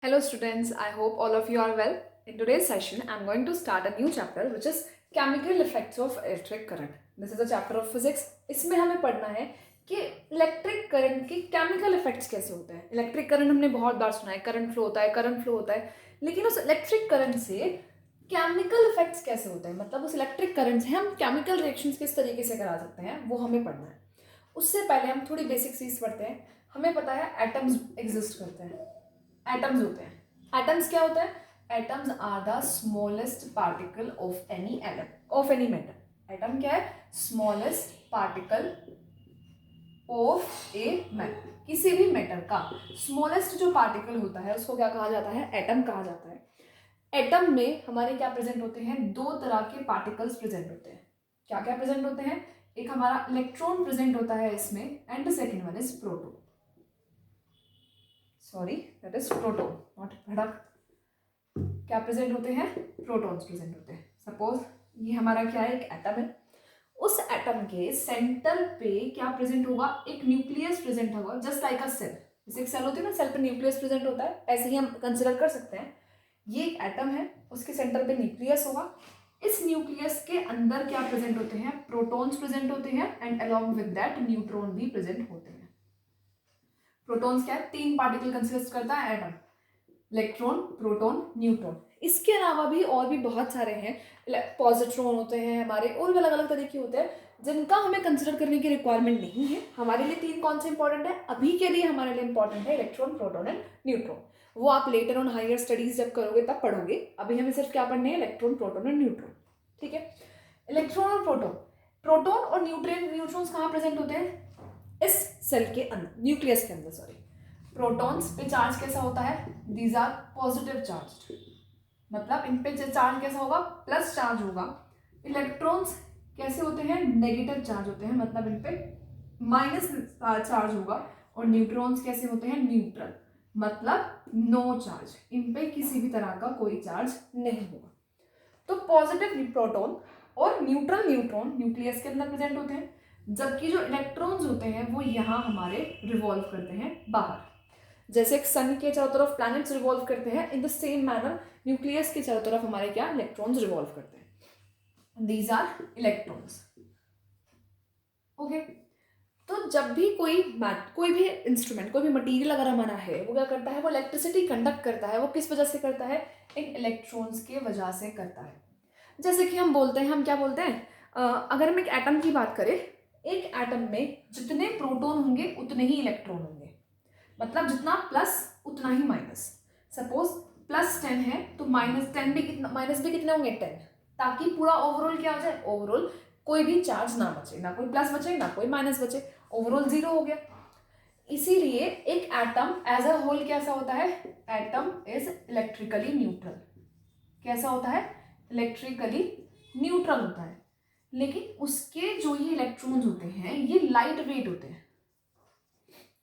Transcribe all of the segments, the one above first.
Hello students, I hope all of you are well. In today's session, I am going to start a new chapter which is chemical effects of electric current. This is a chapter of physics. इसमें हमें पढ़ना है कि electric current के chemical effects कैसे होते हैं. Electric current हमने बहुत बार सुना है, करंट फ्लो होता है, लेकिन उस इलेक्ट्रिक करंट से केमिकल इफेक्ट्स कैसे होते हैं, मतलब उस इलेक्ट्रिक करंट से हम केमिकल रिएक्शंस किस तरीके से करा सकते हैं, वो हमें पढ़ना है. उससे पहले हम थोड़ी बेसिक चीज पढ़ते हैं. हमें पता है एटम्स एग्जिस्ट करते हैं, एटम्स होते हैं. एटम्स क्या होता है? Atoms are the smallest particle of any metal. Atom क्या है? Smallest particle of a metal. किसी भी मेटल का स्मॉलेस्ट जो पार्टिकल होता है उसको क्या कहा जाता है? एटम कहा जाता है. एटम में हमारे क्या प्रेजेंट होते हैं? दो तरह के पार्टिकल्स प्रेजेंट होते हैं. क्या क्या प्रेजेंट होते हैं? एक हमारा इलेक्ट्रॉन प्रेजेंट होता है इसमें, and the second one is proton. Sorry, that is proton, not product. क्या प्रेजेंट होते हैं? प्रोटॉन्स प्रेजेंट होते हैं. सपोज ये हमारा क्या है? एक एटम है. उस एटम के सेंटर पे क्या प्रेजेंट होगा? एक न्यूक्लियस प्रेजेंट होगा, जस्ट लाइक अ सेल. जैसे एक सेल होती है ना, सेल पे न्यूक्लियस प्रेजेंट होता है, ऐसे ही हम कंसिडर कर सकते हैं. ये एक एटम है, उसके सेंटर पे न्यूक्लियस होगा. इस न्यूक्लियस के अंदर क्या प्रेजेंट होते हैं? प्रोटॉन्स प्रेजेंट होते हैं, and along with that neutron भी प्रेजेंट होते हैं. प्रोटॉन्स क्या है? तीन पार्टिकल कंसिस्ट करता है एटम: इलेक्ट्रॉन, प्रोटॉन, न्यूट्रॉन. इसके अलावा भी और भी बहुत सारे हैं. पॉजिट्रॉन होते हैं हमारे, और भी अलग अलग तरीके होते हैं जिनका हमें कंसिडर करने की रिक्वायरमेंट नहीं है. हमारे लिए तीन कौन से इंपॉर्टेंट है? अभी के लिए हमारे लिए इंपॉर्टेंट है इलेक्ट्रॉन, प्रोटॉन एंड न्यूट्रॉन. वो आप लेटर ऑन हायर स्टडीज जब करोगे तब पढ़ोगे. अभी हमें सिर्फ क्या पढ़ने हैं? Electron, proton and neutron. ठीक है. इलेक्ट्रॉन और प्रोटॉन, प्रोटॉन और न्यूट्रॉन्स कहाँ प्रेजेंट होते हैं? इस सेल के अंदर, न्यूक्लियस के अंदर. सॉरी, प्रोटॉन्स पे चार्ज कैसा होता है? दीज आर पॉजिटिव चार्ज, मतलब इन पे चार्ज कैसा होगा? प्लस चार्ज होगा. इलेक्ट्रॉन्स कैसे होते हैं? नेगेटिव चार्ज होते हैं, मतलब इन पे माइनस चार्ज होगा. और न्यूट्रॉन्स कैसे होते हैं? न्यूट्रल, मतलब नो चार्ज. इन पे किसी भी तरह का कोई चार्ज नहीं होगा. तो पॉजिटिव प्रोटॉन और न्यूट्रल न्यूट्रॉन न्यूक्लियस के अंदर प्रेजेंट होते हैं, जबकि जो इलेक्ट्रॉन्स होते हैं वो यहाँ हमारे रिवॉल्व करते हैं बाहर. जैसे एक सन के चारों तरफ प्लैनेट्स रिवॉल्व करते हैं, in the same manner nucleus के चारों तरफ हमारे क्या? इलेक्ट्रॉन्स रिवॉल्व करते हैं. These are electrons. ओके. तो जब भी कोई भी इंस्ट्रूमेंट, कोई भी मटेरियल अगर हमारा है, वो क्या करता है? वो इलेक्ट्रिसिटी कंडक्ट करता है. वो किस वजह से करता है? इन इलेक्ट्रॉन्स के वजह से करता है. जैसे कि हम बोलते हैं, हम क्या बोलते हैं? अगर हम एक एटम की बात करें, एक एटम में जितने प्रोटॉन होंगे उतने ही इलेक्ट्रॉन होंगे, मतलब जितना प्लस उतना ही माइनस. सपोज +10 है तो -10 भी कितना, माइनस भी कितने होंगे? 10, ताकि पूरा ओवरऑल क्या हो जाए? ओवरऑल कोई भी चार्ज ना बचे, ना कोई प्लस बचे ना कोई माइनस बचे, ओवरऑल 0 हो गया. इसीलिए एक एटम एज अ होल कैसा होता है? Atom is electrically neutral. कैसा होता है? इलेक्ट्रिकली न्यूट्रल होता है. लेकिन उसके जो ये इलेक्ट्रॉन्स होते हैं ये लाइट वेट होते हैं.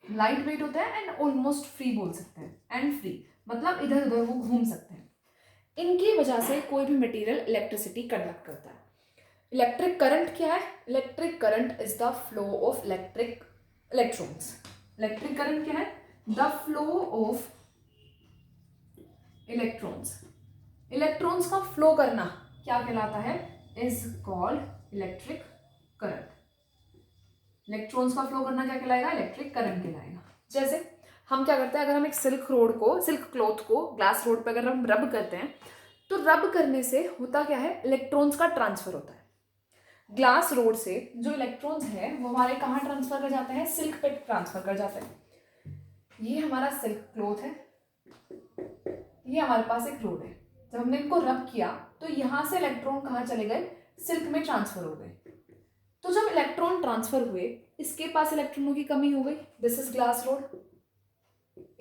लाइट वेट होता है एंड ऑलमोस्ट फ्री बोल सकते हैं. एंड फ्री मतलब इधर उधर वो घूम सकते हैं. इनकी वजह से कोई भी मटेरियल इलेक्ट्रिसिटी कंडक्ट करता है. इलेक्ट्रिक करंट क्या है? Electric current is the flow of electrons. Electric current क्या है? The flow of electrons. Electrons का फ्लो करना क्या कहलाता है? Is called electric current. Electrons का फ्लो करना क्या कहलाएगा? इलेक्ट्रिक करंट कहलाएगा. जैसे हम क्या करते हैं, अगर हम एक सिल्क क्लॉथ को ग्लास रोड पर अगर हम रब करते हैं, तो रब करने से होता क्या है? इलेक्ट्रॉन्स का ट्रांसफर होता है. ग्लास रोड से जो इलेक्ट्रॉन्स है वो हमारे कहाँ ट्रांसफर कर जाते हैं? सिल्क पे ट्रांसफर कर जाते हैं. ये हमारा सिल्क क्लॉथ है, ये हमारे पास एक रोड है. जब हमने इनको रब किया तो यहाँ से इलेक्ट्रॉन कहाँ चले गए? सिल्क में ट्रांसफर हो गए. तो जब इलेक्ट्रॉन ट्रांसफर हुए, इसके पास इलेक्ट्रॉनों की कमी हो गई, दिस इज ग्लास रोड.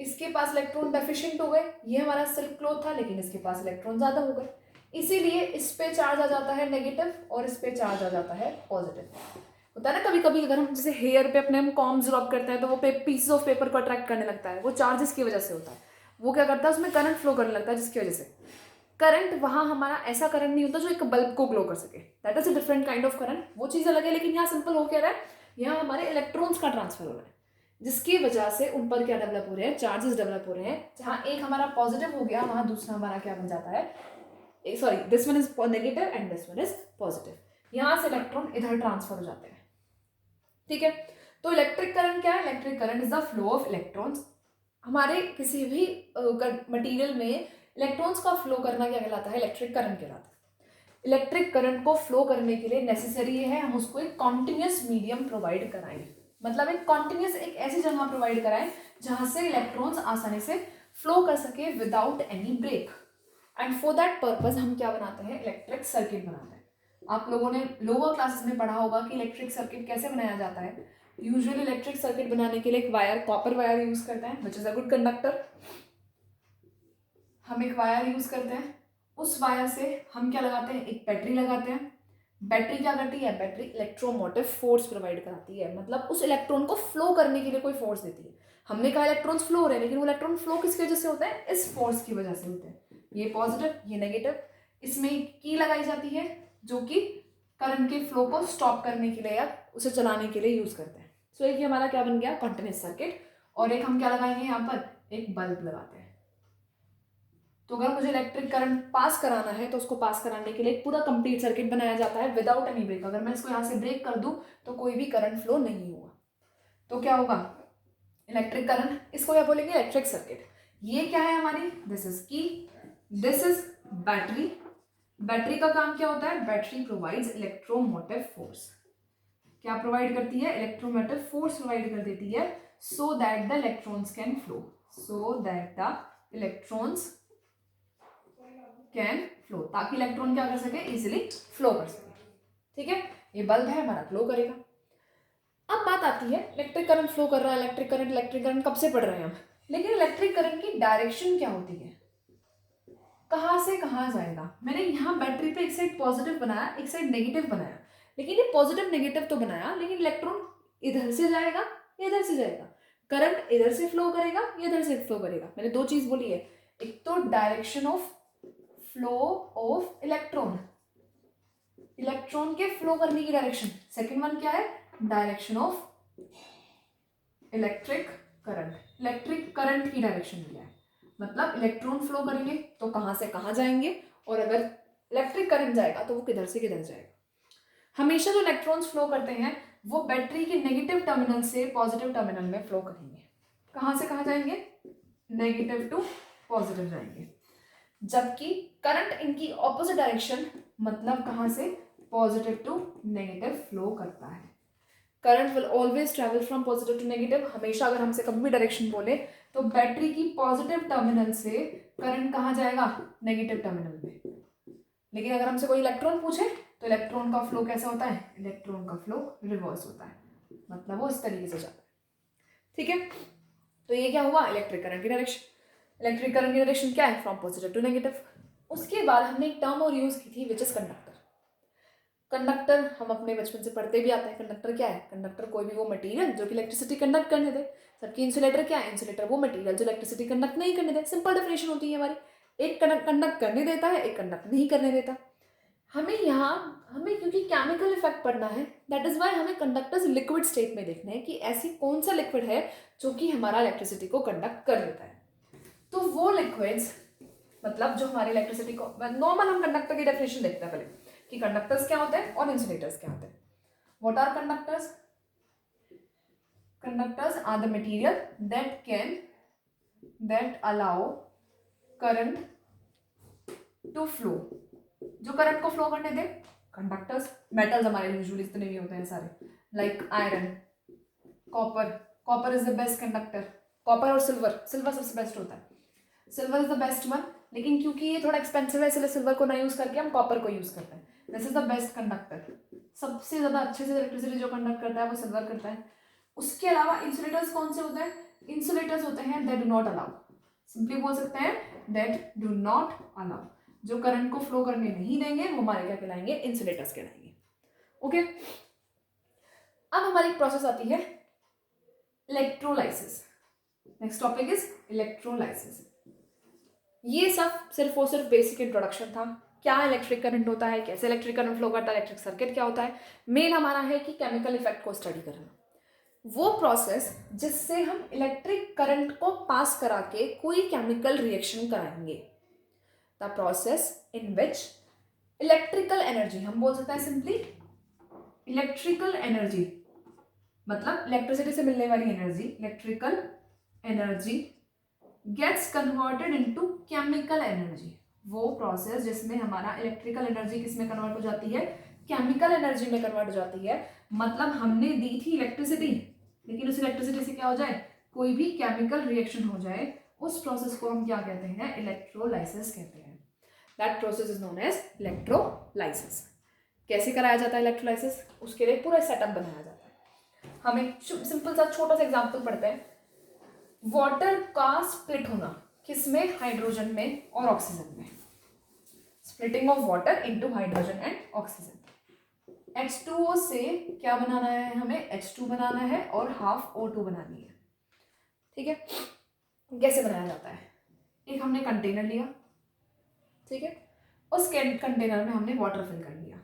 इसके पास इलेक्ट्रॉन डेफिशिएंट हो गए, ये हमारा सिल्क क्लॉथ था, लेकिन इसके पास इलेक्ट्रॉन ज्यादा हो गए. इसीलिए इस पे चार्ज आ जाता है नेगेटिव और इस पे चार्ज आ जाता है पॉजिटिव. होता है ना कभी कभी, अगर हम जैसे हेयर पे अपने हम कॉम्स रब करते हैं तो वो पीसेस ऑफ पेपर को अट्रैक्ट करने लगता है. वो चार्ज इसकी वजह से होता है. वो क्या करता है? उसमें करंट फ्लो करने लगता है, जिसकी वजह से करंट, वहां हमारा ऐसा करंट नहीं होता जो एक बल्ब को ग्लो कर सके. That is a different kind of current. वो चीज अलग है. लेकिन यहाँ सिंपल हो क्या रहा है? यहाँ हमारे इलेक्ट्रॉन्स का ट्रांसफर हो रहा है. जिसकी वजह से उन पर क्या डेवलप हो रहे हैं, चार्जेस डेवलप हो रहे हैं। जहाँ एक हमारा पॉजिटिव हो गया, वहाँ दूसरा हमारा क्या बन जाता है, sorry this one is negative and this one is positive. यहाँ से इलेक्ट्रॉन इधर ट्रांसफर हो जाते हैं, ठीक है। तो इलेक्ट्रिक करंट क्या है, electric current is the flow of electrons. हमारे किसी भी मटीरियल में इलेक्ट्रॉन्स का फ्लो करना क्या कहलाता है, इलेक्ट्रिक करंट कहलाता है। इलेक्ट्रिक करंट को फ्लो करने के लिए नेसेसरी है हम उसको एक कॉन्टिन्यूस मीडियम प्रोवाइड कराएं, मतलब एक कॉन्टिन्यूस एक ऐसी जगह प्रोवाइड कराएं जहां से इलेक्ट्रॉन्स आसानी से फ्लो कर सके without any break. And for that purpose हम क्या बनाते हैं, इलेक्ट्रिक सर्किट बनाते हैं। आप लोगों ने लोअर क्लासेस में पढ़ा होगा कि इलेक्ट्रिक सर्किट कैसे बनाया जाता है। यूजुअली इलेक्ट्रिक सर्किट बनाने के लिए एक वायर, कॉपर वायर यूज करते हैं which is a good conductor. हम एक वायर यूज करते हैं, उस वायर से हम क्या लगाते हैं, एक बैटरी लगाते हैं। बैटरी क्या करती है, बैटरी इलेक्ट्रोमोटिव फोर्स प्रोवाइड कराती है, मतलब उस इलेक्ट्रॉन को फ्लो करने के लिए कोई फोर्स देती है। हमने कहा इलेक्ट्रॉन्स फ्लो हो रहे हैं, लेकिन वो इलेक्ट्रॉन फ्लो किसकी वजह से होता है, इस फोर्स की वजह से होते हैं। ये पॉजिटिव, ये नेगेटिव। इसमें की लगाई जाती है जो कि करंट के फ्लो को स्टॉप करने के लिए या उसे चलाने के लिए यूज करते हैं। सो एक हमारा क्या बन गया, कंटिन्यूस सर्किट। और एक हम क्या लगाएंगे यहाँ पर, एक बल्ब लगाते हैं। तो अगर मुझे इलेक्ट्रिक करंट पास कराना है तो उसको पास कराने के लिए एक पूरा कंप्लीट सर्किट बनाया जाता है विदाउट एनी ब्रेक। अगर मैं इसको यहाँ से ब्रेक कर दूं तो कोई भी करंट फ्लो नहीं होगा। तो क्या होगा, इलेक्ट्रिक करंट, इसको क्या बोलेंगे, इलेक्ट्रिक सर्किट। ये क्या है हमारी, दिस इज की, दिस इज बैटरी। बैटरी का काम क्या होता है, बैटरी प्रोवाइड्स इलेक्ट्रोमोटिव फोर्स। क्या प्रोवाइड करती है, इलेक्ट्रोमोटिव फोर्स प्रोवाइड कर देती है, so that the electrons can flow, so that the electrons can flow, ताकि इलेक्ट्रॉन क्या कर सके, इजीली फ्लो कर सके, ठीक है। ये बल्ब है हमारा, फ्लो करेगा। अब बात आती है, इलेक्ट्रिक करंट फ्लो कर रहा है, इलेक्ट्रिक करंट कब से पढ़ रहे हैं हम, लेकिन इलेक्ट्रिक करंट की डायरेक्शन क्या होती है, कहाँ से कहाँ जाएगा। मैंने यहाँ बैटरी पे एक साइड पॉजिटिव बनाया, एक साइड नेगेटिव बनाया, लेकिन ये पॉजिटिव नेगेटिव तो बनाया, लेकिन इलेक्ट्रॉन इधर से जाएगा या इधर से जाएगा, करंट इधर से फ्लो करेगा या इधर से फ्लो करेगा। मैंने दो चीज बोली है, एक तो direction of flow of electron, electron के फ्लो करने की डायरेक्शन। सेकंड वन क्या है, direction of electric current, electric current की डायरेक्शन क्या है, मतलब इलेक्ट्रॉन फ्लो करेंगे तो कहाँ से कहाँ जाएंगे, और अगर इलेक्ट्रिक करंट जाएगा तो वो किधर से किधर जाएगा। हमेशा जो इलेक्ट्रॉन्स फ्लो करते हैं वो बैटरी के नेगेटिव टर्मिनल से पॉजिटिव टर्मिनल में फ्लो करेंगे। कहाँ से कहाँ जाएंगे, नेगेटिव टू पॉजिटिव जाएंगे, जबकि करंट इनकी ऑपोजिट डायरेक्शन, मतलब कहाँ से, पॉजिटिव टू नेगेटिव फ्लो करता है। Current will always travel from positive to negative. हमेशा अगर हमसे कभी भी डायरेक्शन बोले तो बैटरी की पॉजिटिव टर्मिनल से करंट कहाँ जाएगा, नेगेटिव टर्मिनल में। लेकिन अगर हमसे कोई इलेक्ट्रॉन पूछे तो इलेक्ट्रॉन का फ्लो कैसा होता है, इलेक्ट्रॉन का फ्लो रिवर्स होता है, मतलब वो इस तरीके से जाता है, ठीक है। तो ये क्या हुआ, इलेक्ट्रिक करंट की डायरेक्शन। इलेक्ट्रिक करंट की डायरेक्शन क्या है, फ्रॉम पॉजिटिव टू नेगेटिव। उसके बाद हमने एक टर्म और यूज की थी विच इज कंडक्टर। कंडक्टर हम अपने बचपन से पढ़ते भी आते हैं। कंडक्टर क्या है, कंडक्टर कोई भी वो मटेरियल जो कि इलेक्ट्रिसिटी कंडक्ट करने दे। सबकी इंसुलेटर क्या है, इंसुलेटर वो मटेरियल जो इलेक्ट्रिसिटी कंडक्ट नहीं करने दे। सिंपल डेफिनेशन होती है हमारी, एक कंडक्ट करने देता है, एक कंडक्ट नहीं करने देता। हमें क्योंकि केमिकल इफेक्ट पढ़ना है, दैट इज वाई हमें कंडक्टर्स लिक्विड स्टेट में देखना है कि ऐसी कौन सा लिक्विड है जो कि हमारा इलेक्ट्रिसिटी को कंडक्ट कर देता है। तो वो लिक्विड्स, मतलब जो हमारी इलेक्ट्रिसिटी को, नॉर्मल हम कंडक्टर की डेफिनेशन देखते हैं पहले कि कंडक्टर्स क्या होते हैं और इंसुलेटर्स क्या होते हैं। What are conductors, conductors are the material that allow current to flow, जो करंट को फ्लो करने दे। कंडक्टर्स, मेटल्स हमारे यूजुअली इतने भी होते हैं सारे, like iron, copper is the best conductor. Copper और सिल्वर सबसे बेस्ट होता है, silver is the best one, लेकिन क्योंकि ये थोड़ा एक्सपेंसिव है इसलिए सिल्वर को ना यूज करके हम कॉपर को यूज करते हैं। This is the best conductor, सबसे ज्यादा अच्छे से इलेक्ट्रिसिटी जो कंडक्ट करता है वो सिल्वर करता है। उसके अलावा इंसुलेटर्स कौन से होते हैं, इंसुलेटर्स होते हैं that do not allow, simply बोल सकते हैं दैट डू नॉट अलाउ, जो करंट को फ्लो करने नहीं देंगे वो हमारे क्या कहलाएंगे, इंसुलेटर्स कहलाएंगे, ओके। अब हमारी प्रोसेस आती है electrolysis. Next topic is electrolysis. ये सब सिर्फ और सिर्फ बेसिक इंट्रोडक्शन था, क्या इलेक्ट्रिक करंट होता है, कैसे इलेक्ट्रिक करंट फ्लो करता है, इलेक्ट्रिक सर्किट क्या होता है। मेन हमारा है कि केमिकल इफेक्ट को स्टडी करना। वो प्रोसेस जिससे हम इलेक्ट्रिक करंट को पास करा के कोई केमिकल रिएक्शन कराएंगे। The process in which electrical energy, हम बोल सकते हैं सिंपली इलेक्ट्रिकल एनर्जी, मतलब इलेक्ट्रिसिटी से मिलने वाली energy, electrical energy gets converted into chemical energy. वो प्रोसेस जिसमें हमारा इलेक्ट्रिकल एनर्जी किस में कन्वर्ट हो जाती है, केमिकल एनर्जी में कन्वर्ट हो जाती है। मतलब हमने दी थी इलेक्ट्रिसिटी, लेकिन उस इलेक्ट्रिसिटी से क्या हो जाए, कोई भी केमिकल रिएक्शन हो जाए, उस प्रोसेस को हम क्या कहते हैं, इलेक्ट्रोलाइसिस कहते हैं। That process is known as electrolysis. कैसे कराया जाता है इलेक्ट्रोलाइसिस, उसके लिए पूरा सेटअप बनाया जाता है। हम एक सिंपल सा छोटा सा एग्जांपल पढ़ते हैं। वाटर का स्प्लिट होना, किसमें, हाइड्रोजन में और ऑक्सीजन में। Splitting of water into hydrogen and oxygen. H2O से क्या बनाना है हमें, H2 बनाना है और हाफ O2 बनानी है। ठीक है, कैसे बनाया जाता है, एक हमने कंटेनर लिया, ठीक है, उस कंटेनर में हमने वाटर फिल कर लिया।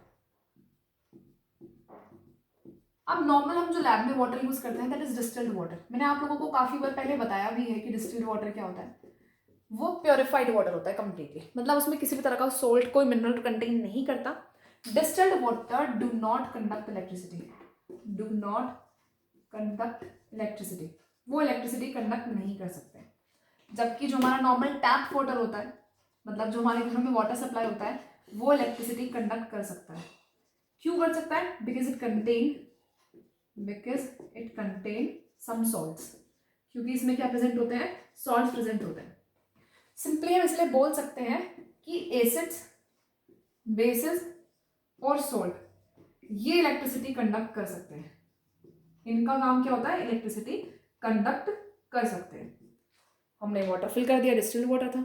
अब नॉर्मल हम जो लैब में वाटर यूज करते हैं दैट इज डिस्टिल्ड वाटर। मैंने आप लोगों को काफी बार पहले बताया भी है कि डिस्टिल्ड वाटर क्या होता है, वो प्योरिफाइड वाटर होता है कंप्लीटली, मतलब उसमें किसी भी तरह का सोल्ट, कोई मिनरल कंटेन नहीं करता। Distilled water do not conduct electricity, do not conduct electricity, वो इलेक्ट्रिसिटी कंडक्ट नहीं कर सकते। जबकि जो हमारा नॉर्मल टैप वाटर होता है, मतलब जो हमारे घरों में वाटर सप्लाई होता है, वो इलेक्ट्रिसिटी कंडक्ट कर सकता है। क्यों कर सकता है, because it contain some salts, क्योंकि इसमें क्या प्रेजेंट होते हैं, सॉल्ट्स प्रेजेंट होते हैं। सिंपली हम इसलिए बोल सकते हैं कि एसिड्स, बेसिस और सोल्ट ये इलेक्ट्रिसिटी कंडक्ट कर सकते हैं। इनका काम क्या होता है, इलेक्ट्रिसिटी कंडक्ट कर सकते हैं। हमने वाटर फिल कर दिया, डिस्टिल्ड वाटर था।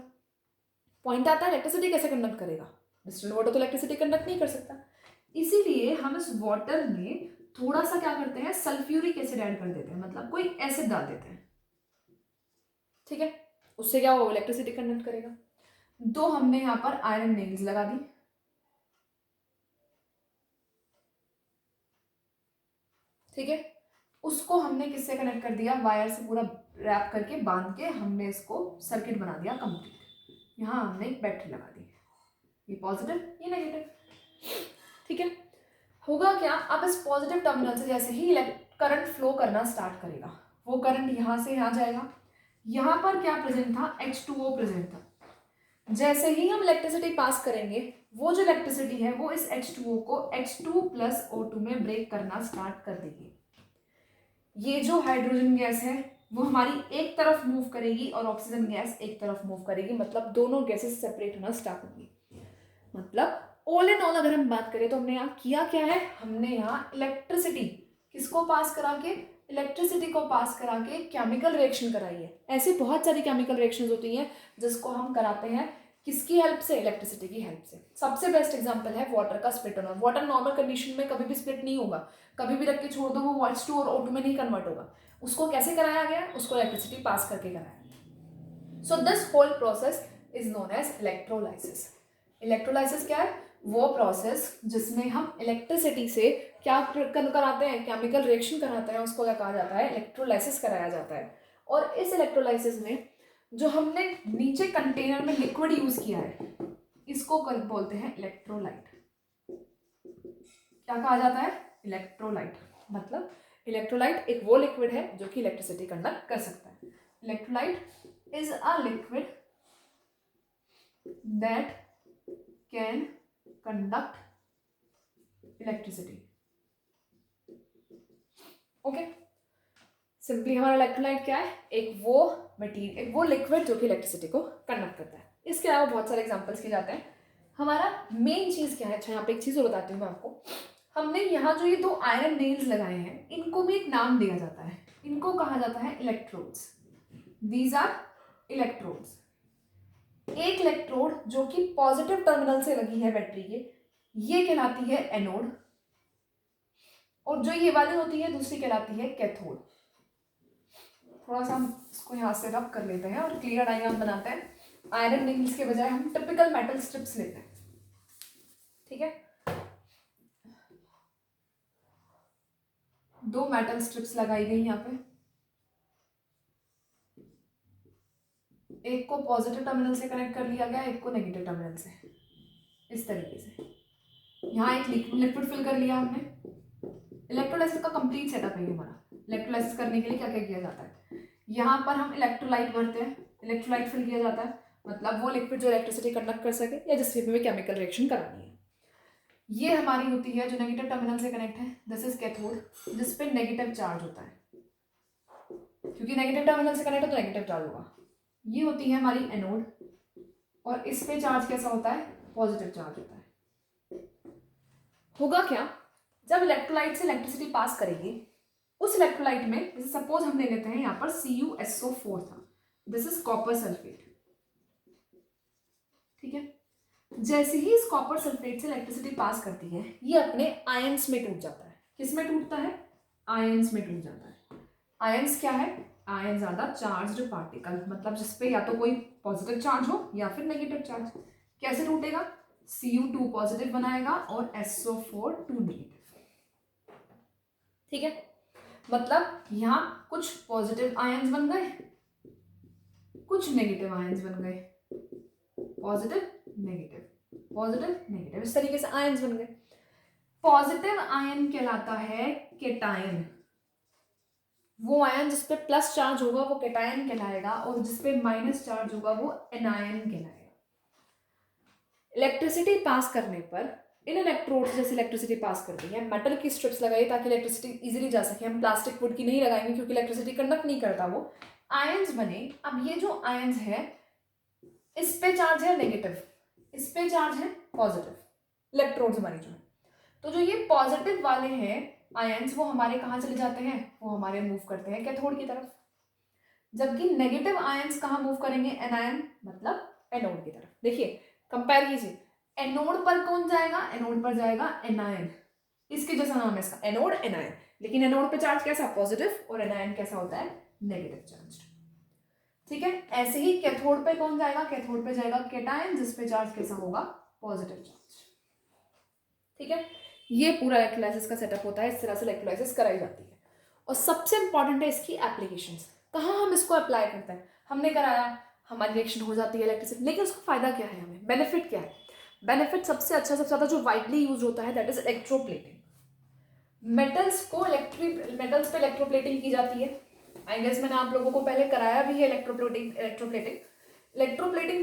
पॉइंट आता है इलेक्ट्रिसिटी कैसे कंडक्ट करेगा, डिस्टिल्ड वाटर तो इलेक्ट्रिसिटी कंडक्ट नहीं कर सकता। इसीलिए हम इस वाटर में थोड़ा सा क्या करते हैं, सल्फ्यूरिक एसिड ऐड कर देते हैं, मतलब कोई एसिड डाल देते हैं। ठीक है, उससे क्या होगा, इलेक्ट्रिसिटी कंडक्ट करेगा। दो हमने यहाँ पर आयरन नेल्स लगा दी, ठीक है, उसको हमने किससे कनेक्ट कर दिया, वायर से पूरा रैप करके बांध के हमने इसको सर्किट बना दिया कंप्लीट। यहाँ हमने एक बैटरी लगा दी, ये पॉजिटिव ये नेगेटिव। ठीक है, होगा क्या, अब इस पॉजिटिव टर्मिनल से जैसे ही करंट फ्लो करना स्टार्ट करेगा, वो करंट यहाँ से यहाँ जाएगा। यहाँ पर क्या प्रेजेंट था, H2O प्रेजेंट था। जैसे ही हम इलेक्ट्रिसिटी पास करेंगे, वो जो इलेक्ट्रिसिटी है वो इस H2O को H2 प्लस O2 में ब्रेक करना स्टार्ट कर देगी। ये जो हाइड्रोजन गैस है वो हमारी एक तरफ मूव करेगी और ऑक्सीजन गैस एक तरफ मूव करेगी, मतलब दोनों गैसेस सेपरेट होना स्टार्ट होंगी। मतलब ऑल एंड ऑल अगर हम बात करें तो हमने यहाँ किया क्या है, हमने यहाँ इलेक्ट्रिसिटी किसको पास करा के, इलेक्ट्रिसिटी को पास करा के केमिकल रिएक्शन कराई है। ऐसी बहुत सारी केमिकल रिएक्शंस होती हैं जिसको हम कराते हैं किसकी हेल्प से, इलेक्ट्रिसिटी की हेल्प से। सबसे बेस्ट एग्जांपल है वाटर का स्प्लिट होना। वाटर नॉर्मल कंडीशन में कभी भी स्प्लिट नहीं होगा, कभी भी रख के छोड़ दो वो H2 और O2 में नहीं कन्वर्ट होगा। उसको कैसे कराया गया, उसको इलेक्ट्रिसिटी पास करके कराया। So this whole process is known as electrolysis. Electrolysis क्या है, वो प्रोसेस जिसमें हम इलेक्ट्रिसिटी से क्या कराते हैं, केमिकल रिएक्शन कराते हैं, उसको क्या कहा जाता है, इलेक्ट्रोलाइसिस कराया जाता है। और इस इलेक्ट्रोलाइसिस में जो हमने नीचे कंटेनर में लिक्विड यूज किया है, इसको बोलते हैं इलेक्ट्रोलाइट। क्या कहा जाता है, इलेक्ट्रोलाइट। मतलब इलेक्ट्रोलाइट एक वो लिक्विड है जो कि इलेक्ट्रिसिटी कंडक्ट कर सकता है। Electrolyte is a liquid that can conduct electricity. Okay, simply हमारा इलेक्ट्रोलाइट क्या है, एक वो मटेरियल, एक वो लिक्विड जो कि इलेक्ट्रिसिटी को कंडक्ट करता है। इसके अलावा बहुत सारे एग्जांपल्स किए जाते हैं। हमारा मेन चीज क्या है, अच्छा यहाँ पे एक चीज और बताती हूँ मैं आपको। हमने यहाँ जो ये दो आयरन नेल्स लगाए हैं, इनको भी एक नाम दिया जाता है, इनको कहा जाता है इलेक्ट्रोड्स। These are electrodes. एक इलेक्ट्रोड जो कि पॉजिटिव टर्मिनल से लगी है बैटरी के, ये कहलाती है एनोड, और जो ये वाली होती है दूसरी कहलाती है कैथोड। थोड़ा सा हम इसको यहाँ से रब कर लेते हैं और क्लियर डायग्राम बनाते हैं। आयरन नेल्स के बजाय हम टिपिकल मेटल स्ट्रिप्स लेते हैं, ठीक है। 2 मेटल स्ट्रिप्स लगाई गई यहाँ पे, एक को पॉजिटिव टर्मिनल से कनेक्ट कर लिया गया, एक को नेगेटिव टर्मिनल से, इस तरीके से। यहाँ एक लिक्विड फिल कर लिया हमने। इलेक्ट्रोलाइसिस का कंप्लीट सेटअप है ये हमारा। इलेक्ट्रोलाइसिस करने के लिए क्या क्या किया जाता है, यहाँ पर हम इलेक्ट्रोलाइट भरते हैं, इलेक्ट्रोलाइट फिल किया जाता है, मतलब वो लिक्विड जो इलेक्ट्रिसिटी कंडक्ट कर सके या जिससे भी केमिकल रिएक्शन करानी है। ये हमारी होती है जो नेगेटिव टर्मिनल से कनेक्ट है, दिस इज कैथोड, जिसपे नेगेटिव चार्ज होता है, क्योंकि नेगेटिव टर्मिनल से कनेक्ट है तो नेगेटिव चार्ज होगा। ये होती है हमारी एनोड, और इस पे चार्ज कैसा होता है, पॉजिटिव चार्ज होता है। होगा क्या, जब इलेक्ट्रोलाइट से इलेक्ट्रिसिटी पास करेगी, उस इलेक्ट्रोलाइट में जैसे सपोज हम ले लेते हैं यहाँ पर CuSO4 था, दिस इज कॉपर सल्फेट, ठीक है। जैसे ही इस कॉपर सल्फेट से इलेक्ट्रिसिटी पास करती है, ये अपने आयंस में टूट जाता है। किस में टूटता है, आयंस में टूट जाता है। आयंस क्या है, ions are the charged particle, मतलब जिसपे या तो कोई पॉजिटिव चार्ज हो या फिर नेगेटिव चार्ज। कैसे टूटेगा, Cu2 पॉजिटिव बनाएगा और SO4 2 नेगेटिव, ठीक है। मतलब यहाँ कुछ पॉजिटिव आयंस बन गए, कुछ नेगेटिव आयंस बन गए, पॉजिटिव नेगेटिव, पॉजिटिव नेगेटिव, इस तरीके से आयंस बन गए। पॉजिटिव आयन कहलाता है केटायन, वो आयन जिसपे प्लस चार्ज होगा वो केटायन कहलाएगा, और जिसपे माइनस चार्ज होगा वो एनायन कहलाएगा। इलेक्ट्रिसिटी पास करने पर इन इलेक्ट्रोड जैसे इलेक्ट्रिसिटी पास करती है, मेटल की स्ट्रिप्स लगाई ताकि इलेक्ट्रिसिटी इजीली जा सके। हम प्लास्टिक वुड की नहीं लगाएंगे क्योंकि इलेक्ट्रिसिटी कंडक्ट नहीं करता, वो आयंस बने। अब ये जो आयंस है, इस पे चार्ज है नेगेटिव, इस पे चार्ज है पॉजिटिव, इलेक्ट्रोड्स हमारी जो है। तो जो ये पॉजिटिव वाले हैं आयंस, वो हमारे कहाँ चले जाते हैं, वो हमारे मूव करते हैं कैथोड की तरफ, जबकि नेगेटिव आयंस कहाँ मूव करेंगे, एनायन मतलब एनोड की तरफ। देखिए कंपेयर कीजिए, एनोड पर कौन जाएगा, एनोड पर जाएगा एनायन, इसके जैसा नाम है इसका, एनोड एनायन। लेकिन एनोड पे चार्ज कैसा, पॉजिटिव, और एनायन कैसा होता है, नेगेटिव चार्ज, ठीक है। ऐसे ही कैथोड पे कौन जाएगा, कैथोड पे जाएगा केटायन, जिसपे चार्ज कैसा होगा, पॉजिटिव चार्ज, ठीक है। ये पूरा इलेक्ट्रोलाइसिस का सेटअप होता है, इस तरह से इलेक्ट्रोलाइसिस कराई जाती है। और सबसे इंपॉर्टेंट है इसकी एप्लीकेशंस, कहाँ हम इसको अप्लाई करते हैं। हमने कराया, हमारी रिएक्शन हो जाती है इलेक्ट्रिसिटी, लेकिन उसका फायदा क्या है, हमें बेनिफिट क्या है। बेनिफिट सबसे अच्छा, सबसे ज्यादा जो वाइडली यूज होता है दैट इज इलेक्ट्रोप्लेटिंग। मेटल्स पे इलेक्ट्रोप्लेटिंग की जाती है। आई गेस मैंने आप लोगों को पहले कराया भी है इलेक्ट्रोप्लेटिंग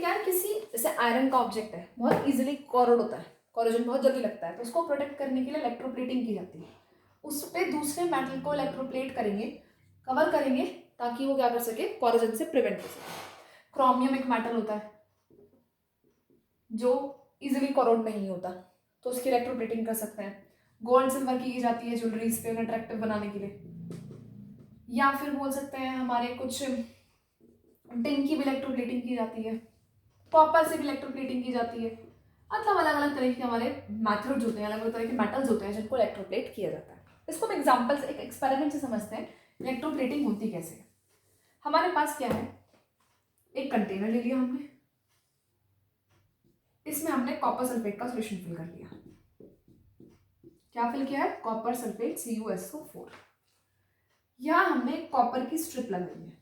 क्या है, किसी जैसे आयरन का ऑब्जेक्ट है, बहुत इजीली कॉरोड होता है, कॉरोजन बहुत जल्दी लगता है, तो उसको प्रोटेक्ट करने के लिए इलेक्ट्रोप्लेटिंग की जाती है। उस पर दूसरे मेटल को इलेक्ट्रोप्लेट करेंगे, कवर करेंगे, ताकि वो क्या कर सके, कॉरोजन से प्रिवेंट कर सके। क्रोमियम एक मेटल होता है जो इजीली कॉरोड नहीं होता, तो उसकी इलेक्ट्रोप्लेटिंग कर सकते हैं। गोल्ड सिल्वर की जाती है ज्वेलरीज पे उन्हें अट्रैक्टिव बनाने के लिए, या फिर बोल सकते हैं हमारे कुछ टिन की भी इलेक्ट्रोप्लेटिंग की जाती है, कॉपर से भी इलेक्ट्रोप्लेटिंग की जाती है। मतलब अलग अलग तरह के हमारे मेथड्स होते हैं, अलग अलग तरह के मेटल्स होते हैं जिनको इलेक्ट्रोप्लेट किया जाता है। इसको हम एग्जाम्पल से, एक एक्सपेरिमेंट से समझते हैं इलेक्ट्रोप्लेटिंग होती कैसे है। हमारे पास क्या है, एक कंटेनर ले लिया हमने, इसमें हमने कॉपर सल्फेट का सोल्यूशन फिल कर लिया। क्या फिल किया है, कॉपर सल्फेट CuSO4। यहां हमने कॉपर की स्ट्रिप लगाई है,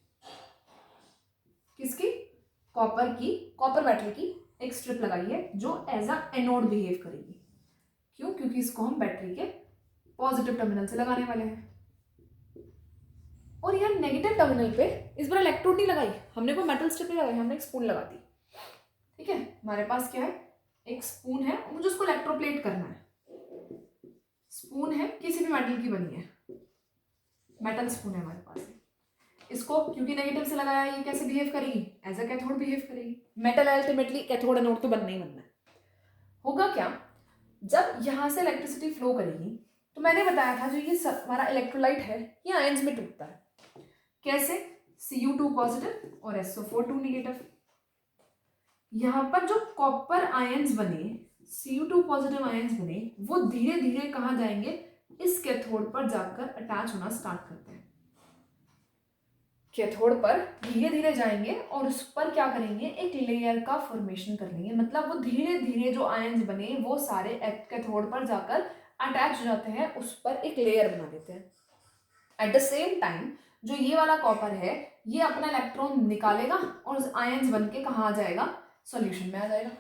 किसकी, कॉपर की, कॉपर मेटल की एक स्ट्रिप लगाई है जो एज अ एनोड बिहेव करेगी। क्यों, क्योंकि इसको हम बैटरी के पॉजिटिव टर्मिनल से लगाने वाले हैं। और यहाँ नेगेटिव टर्मिनल पे इस बार इलेक्ट्रोड नहीं लगाई हमने, कोई मेटल स्ट्रिप नहीं लगाई, हमने एक स्पून लगा दी, ठीक है। हमारे पास क्या है, एक स्पून है, मुझे उसको इलेक्ट्रोप्लेट करना है। स्पून है, किसी भी मेटल की बनी है, मेटल स्पून है हमारे पास। इसको क्योंकि नेगेटिव से लगाया, ये कैसे बिहेव करेगी, एज अ कैथोड बिहेव करेगी। मेटल अल्टीमेटली कैथोड एनोड तो बनना ही बनना है। होगा क्या, जब यहां से इलेक्ट्रिसिटी फ्लो करेगी, तो मैंने बताया था जो ये हमारा इलेक्ट्रोलाइट है ये आयंस में टूटता है। कैसे, Cu2 पॉजिटिव और SO4 2 नेगेटिव। यहां पर जो कॉपर आयंस बने, Cu2 पॉजिटिव आयंस बने, वो धीरे धीरे कहां जाएंगे, इस कैथोड पर जाकर अटैच होना स्टार्ट करते हैं। कैथोड पर धीरे धीरे जाएंगे और उस पर क्या करेंगे, एक लेयर का फॉर्मेशन कर लेंगे। मतलब वो धीरे धीरे जो आयंस बने वो सारे कैथोड पर जाकर अटैच हो जाते हैं, उस पर एक लेयर बना देते हैं। एट द सेम टाइम जो ये वाला कॉपर है ये अपना इलेक्ट्रॉन निकालेगा और आयंस बन के कहाँ आ जाएगा, सॉल्यूशन में आ जाएगा।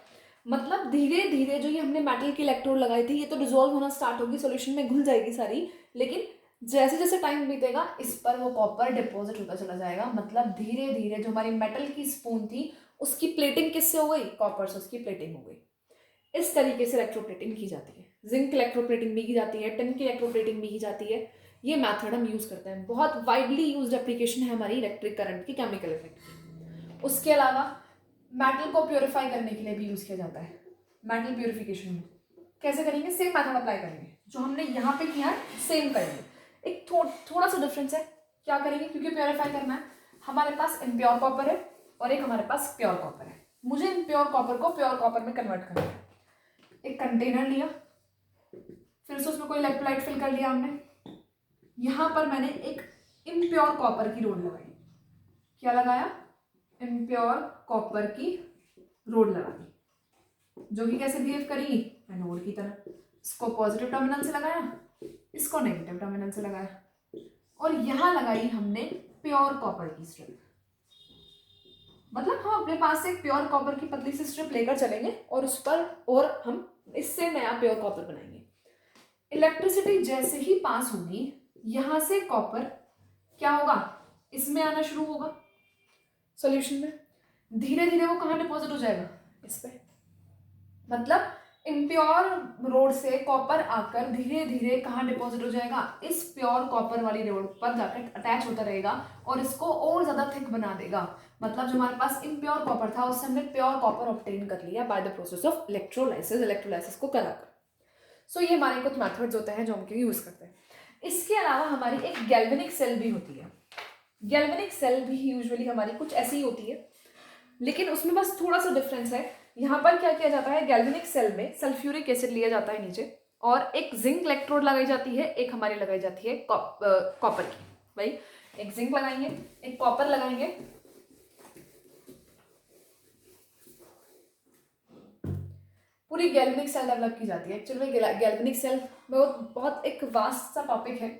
मतलब धीरे धीरे जो ये हमने मेटल की इलेक्ट्रोड लगाई थी ये तो डिसॉल्व होना स्टार्ट होगी, सॉल्यूशन में घुल जाएगी सारी, लेकिन जैसे जैसे टाइम बीतेगा इस पर वो कॉपर डिपॉजिट होता चला जाएगा। मतलब धीरे धीरे जो हमारी मेटल की स्पून थी उसकी प्लेटिंग किससे हो गई, कॉपर से उसकी प्लेटिंग हो गई। इस तरीके से इलेक्ट्रोप्लेटिंग की जाती है। जिंक इलेक्ट्रोप्लेटिंग भी की जाती है, टिन की इलेक्ट्रोप्लेटिंग भी की जाती है। ये मेथड हम यूज करते हैं, बहुत वाइडली यूज्ड एप्लीकेशन है हमारी इलेक्ट्रिक करंट की, केमिकल इफेक्ट की। उसके अलावा मेटल को प्योरीफाई करने के लिए भी यूज किया जाता है। मेटल प्योरिफिकेशन में कैसे करेंगे, सेम मेथड अप्लाई करेंगे जो हमने यहाँ पे किया है सेम करेंगे। एक थोड़ा सा डिफरेंस है, क्या करेंगे, क्योंकि प्योरीफाई करना है हमारे पास इम्प्योर कॉपर है और एक हमारे पास प्योर कॉपर है। मुझे इम्प्योर कॉपर को प्योर कॉपर में कन्वर्ट करना है। एक कंटेनर लिया, फिर से उसमें कोई इलेक्ट्रोलाइट फिल कर लिया हमने, यहां पर मैंने एक इम्प्योर कॉपर की रोड लगाई। क्या लगाया, इम्प्योर कॉपर की रोड लगा दी, जो कि कैसे बिहेव करेगी, एनोड की तरह। इसको पॉजिटिव टर्मिनल से लगाया, इसको नेगेटिव टर्मिनल से लगाया, और यहां लगाई हमने प्योर कॉपर की स्ट्रिप। मतलब हम अपने पास से एक प्योर कॉपर की पतली सी स्ट्रिप लेकर चलेंगे और उस पर और हम इससे नया प्योर कॉपर बनाएंगे। इलेक्ट्रिसिटी जैसे ही पास होगी यहां से कॉपर क्या होगा, इसमें आना शुरू होगा सॉल्यूशन में। धीरे धीरे वो कहां डिपॉजिट हो जाएगा, इस पे। मतलब इम्प्योर रोड से कॉपर आकर धीरे धीरे कहां डिपॉजिट हो जाएगा, इस प्योर कॉपर वाली रोड पर जाकर अटैच होता रहेगा और इसको और ज्यादा थिक बना देगा। मतलब जो हमारे पास इम्प्योर कॉपर था उससे हमने प्योर कॉपर ऑब्टेन कर लिया by the process of electrolysis को कराकर। सो ये हमारे कुछ मेथड्स होते हैं जो हम यूज करते हैं। इसके अलावा हमारी एक गैल्वेनिक सेल भी होती है। गैल्वेनिक सेल भी यूजुअली हमारी कुछ ऐसी ही होती है, लेकिन उसमें बस थोड़ा सा डिफरेंस है। यहाँ पर क्या किया जाता है, गैल्वेनिक सेल में सल्फ्यूरिक एसिड लिया जाता है नीचे और एक जिंक इलेक्ट्रोड लगाई जाती है, एक हमारी लगाई जाती है कॉपर की। भाई एक जिंक लगाएंगे, एक कॉपर लगाएंगे, पूरी गैल्वेनिक सेल डेवलप की जाती है। एक्चुअली गैल्वेनिक सेल बहुत एक वास्ट सा टॉपिक है।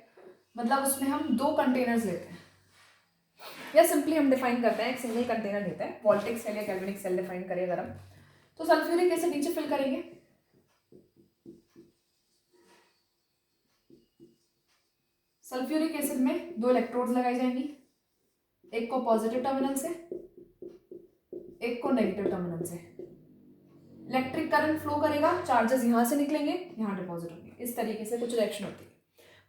मतलब उसमें हम दो कंटेनर्स लेते हैं, या सिंपली हम डिफाइन करते हैं, एक सिंगल कंटेनर लेते हैं, वोल्टिक सेल या गैल्वेनिक सेल डिफाइन करें अगर हम, तो सल्फ्यूरिक एसिड नीचे फिल करेंगे, सल्फ्यूरिक एसिड में दो इलेक्ट्रोड्स लगाई जाएंगी, एक को पॉजिटिव टर्मिनल से, एक को नेगेटिव टर्मिनल से। इलेक्ट्रिक करंट फ्लो करेगा, चार्जेस यहां से निकलेंगे, यहां डिपॉजिट होंगे। इस तरीके से कुछ रिएक्शन होती है।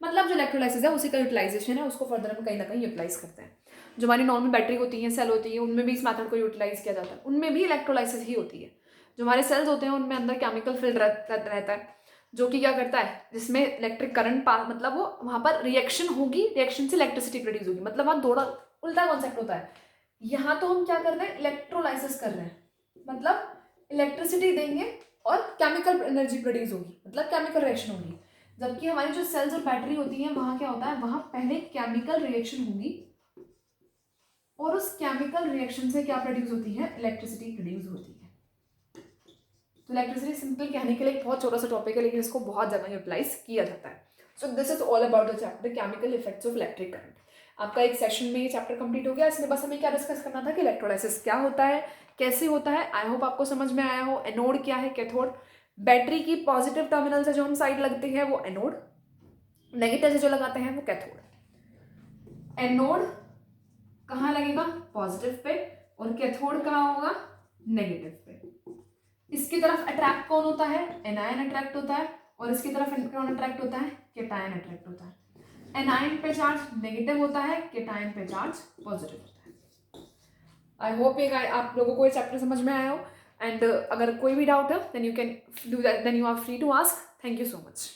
मतलब जो इलेक्ट्रोलाइसिस है उसी का यूटिलाइजेशन है, उसको फर्दर हम कहीं ना कहीं यूटिलाइज करते हैं। जो हमारी नॉर्मल बैटरी होती है, सेल होती है, उनमें भी इस मेथड को यूटिलाइज किया जाता है, उनमें भी इलेक्ट्रोलाइसिस ही होती है। जो हमारे सेल्स होते हैं उनमें अंदर केमिकल फील्ड रहता है, जो कि क्या करता है, जिसमें इलेक्ट्रिक करंट मतलब वो वहां पर रिएक्शन होगी, रिएक्शन से इलेक्ट्रिसिटी प्रोड्यूस होगी। मतलब वहां थोड़ा उल्टा कॉन्सेप्ट होता है। यहाँ तो हम क्या कर रहे हैं, इलेक्ट्रोलाइसिस कर रहे हैं, मतलब इलेक्ट्रिसिटी देंगे और केमिकल एनर्जी प्रोड्यूस होगी, मतलब केमिकल रिएक्शन होगी। जबकि हमारी जो सेल्स और बैटरी होती है वहां क्या होता है, वहां पहले केमिकल रिएक्शन होगी और उस केमिकल रिएक्शन से क्या प्रोड्यूस होती है, इलेक्ट्रिसिटी प्रोड्यूस होती है। तो इलेक्ट्रिसिटी सिंपल कहने के लिए बहुत छोटा सा टॉपिक है, लेकिन इसको बहुत ज्यादा यूटिलाइज किया जाता है। So this is all about the chapter chemical effects of electric current. आपका एक सेशन में ये चैप्टर कंप्लीट हो गया। इसमें बस हमें क्या डिस्कस करना था कि इलेक्ट्रोलाइसिस क्या होता है, कैसे होता है। आई होप आपको समझ में आया हो। एनोड क्या है, कैथोड। बैटरी की पॉजिटिव टर्मिनल से जो हम साइड लगते हैं वो एनोड, नेगेटिव से जो लगाते हैं वो कैथोड। एनोड कहाँ लगेगा, पॉजिटिव पे, और कैथोड कहाँ होगा, नेगेटिव पे। इसकी तरफ अट्रैक्ट कौन होता है, एनायन अट्रैक्ट होता है, और इसकी तरफ कौन अट्रैक्ट होता है, कैटायन अट्रैक्ट होता है। एनायन पे चार्ज नेगेटिव होता है, कैटायन पे चार्ज पॉजिटिव होता है। आई होप ये आप लोगों को ये चैप्टर समझ में आया हो। एंड अगर कोई भी डाउट है then you can do that, then you are free to ask. Thank you so much.